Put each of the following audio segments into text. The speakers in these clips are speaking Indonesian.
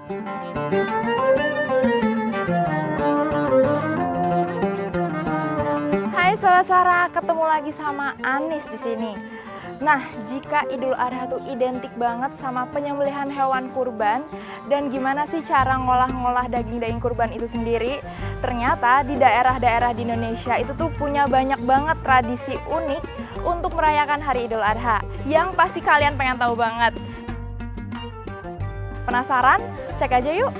Hai Suara-suara, ketemu lagi sama Anis di sini. Nah, jika Idul Adha tuh identik banget sama penyembelihan hewan kurban dan gimana sih cara ngolah-ngolah daging-daging kurban itu sendiri, ternyata di daerah-daerah di Indonesia itu tuh punya banyak banget tradisi unik untuk merayakan Hari Idul Adha yang pasti kalian pengen tahu banget. Penasaran? Cek aja yuk!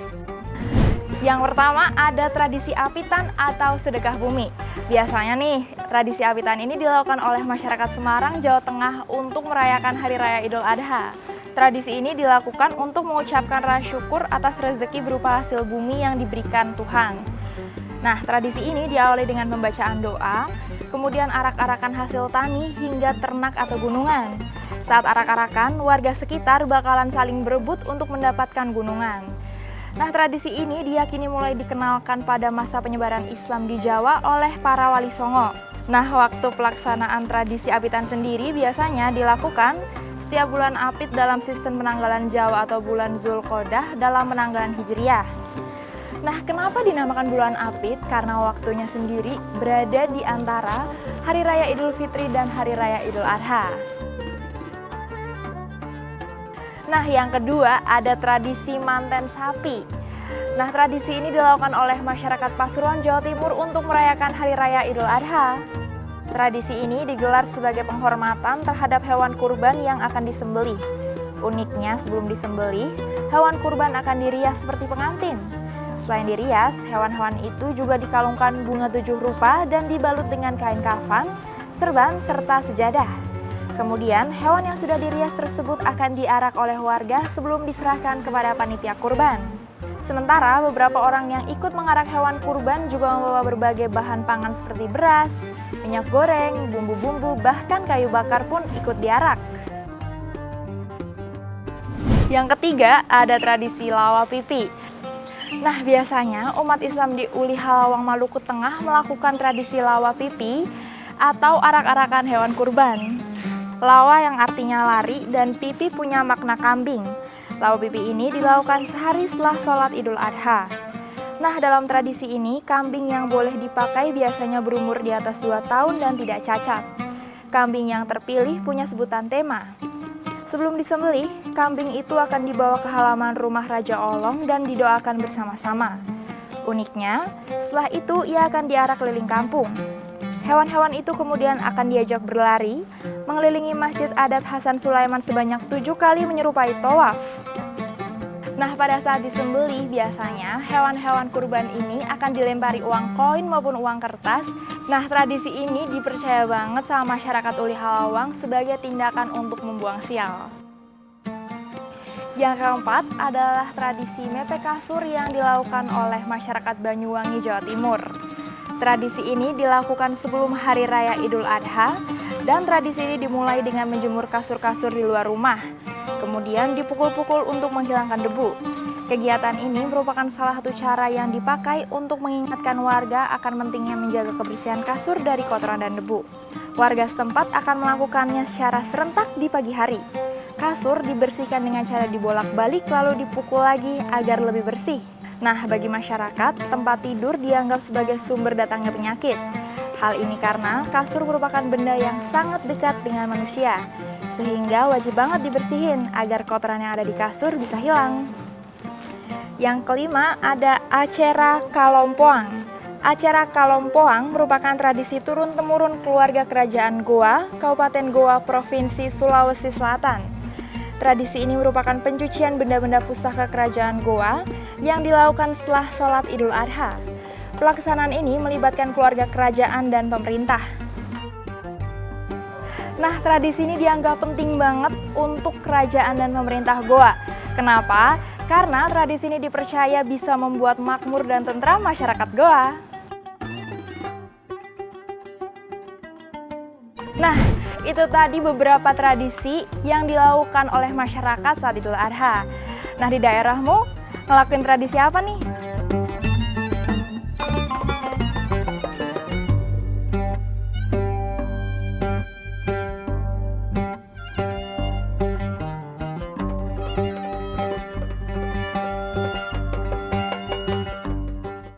Yang pertama ada tradisi apitan atau sedekah bumi. Biasanya nih, tradisi apitan ini dilakukan oleh masyarakat Semarang, Jawa Tengah untuk merayakan Hari Raya Idul Adha. Tradisi ini dilakukan untuk mengucapkan rasa syukur atas rezeki berupa hasil bumi yang diberikan Tuhan. Nah, tradisi ini diawali dengan pembacaan doa, kemudian arak-arakan hasil tani hingga ternak atau gunungan. Saat arak-arakan, warga sekitar bakalan saling berebut untuk mendapatkan gunungan. Nah, tradisi ini diyakini mulai dikenalkan pada masa penyebaran Islam di Jawa oleh para wali songo. Nah, waktu pelaksanaan tradisi apitan sendiri biasanya dilakukan setiap bulan apit dalam sistem penanggalan Jawa atau bulan Zulqodah dalam penanggalan Hijriyah. Nah, kenapa dinamakan bulan apit? Karena waktunya sendiri berada di antara Hari Raya Idul Fitri dan Hari Raya Idul Adha. Nah, yang kedua ada tradisi manten sapi. Nah, tradisi ini dilakukan oleh masyarakat Pasuruan, Jawa Timur untuk merayakan Hari Raya Idul Adha. Tradisi ini digelar sebagai penghormatan terhadap hewan kurban yang akan disembelih. Uniknya, sebelum disembelih, hewan kurban akan dirias seperti pengantin. Selain dirias, hewan-hewan itu juga dikalungkan bunga 7 rupa dan dibalut dengan kain kafan, serban, serta sejadah. Kemudian, hewan yang sudah dirias tersebut akan diarak oleh warga sebelum diserahkan kepada panitia kurban. Sementara, beberapa orang yang ikut mengarak hewan kurban juga membawa berbagai bahan pangan seperti beras, minyak goreng, bumbu-bumbu, bahkan kayu bakar pun ikut diarak. Yang ketiga, ada tradisi lawa pipi. Nah, biasanya umat Islam di Uli Halawang, Maluku Tengah melakukan tradisi lawa pipi atau arak-arakan hewan kurban. Lawa yang artinya lari dan pipi punya makna kambing. Lawa pipi ini dilakukan sehari setelah sholat Idul Adha. Nah, dalam tradisi ini, kambing yang boleh dipakai biasanya berumur di atas 2 tahun dan tidak cacat. Kambing yang terpilih punya sebutan tema. Sebelum disembelih, kambing itu akan dibawa ke halaman rumah Raja Olong dan didoakan bersama-sama. Uniknya, setelah itu ia akan diarak keliling kampung. Hewan-hewan itu kemudian akan diajak berlari, mengelilingi Masjid Adat Hasan Sulaiman sebanyak 7 kali menyerupai tawaf. Nah, pada saat disembelih biasanya hewan-hewan kurban ini akan dilempari uang koin maupun uang kertas. Nah, tradisi ini dipercaya banget sama masyarakat Uli Halawang sebagai tindakan untuk membuang sial. Yang keempat adalah tradisi mepek kasur yang dilakukan oleh masyarakat Banyuwangi, Jawa Timur. Tradisi ini dilakukan sebelum Hari Raya Idul Adha dan tradisi ini dimulai dengan menjemur kasur-kasur di luar rumah. Kemudian dipukul-pukul untuk menghilangkan debu. Kegiatan ini merupakan salah satu cara yang dipakai untuk mengingatkan warga akan pentingnya menjaga kebersihan kasur dari kotoran dan debu. Warga setempat akan melakukannya secara serentak di pagi hari. Kasur dibersihkan dengan cara dibolak-balik lalu dipukul lagi agar lebih bersih. Nah, bagi masyarakat, tempat tidur dianggap sebagai sumber datangnya penyakit. Hal ini karena kasur merupakan benda yang sangat dekat dengan manusia, sehingga wajib banget dibersihin agar kotoran yang ada di kasur bisa hilang. Yang kelima, ada acara Kalompoang. Acara Kalompoang merupakan tradisi turun-temurun keluarga kerajaan Goa, Kabupaten Goa, Provinsi Sulawesi Selatan. Tradisi ini merupakan pencucian benda-benda pusaka kerajaan Goa yang dilakukan setelah sholat Idul Adha. Pelaksanaan ini melibatkan keluarga kerajaan dan pemerintah. Nah, tradisi ini dianggap penting banget untuk kerajaan dan pemerintah Goa. Kenapa? Karena tradisi ini dipercaya bisa membuat makmur dan tentram masyarakat Goa. Nah, itu tadi beberapa tradisi yang dilakukan oleh masyarakat saat Idul Adha. Nah, di daerahmu ngelakuin tradisi apa nih?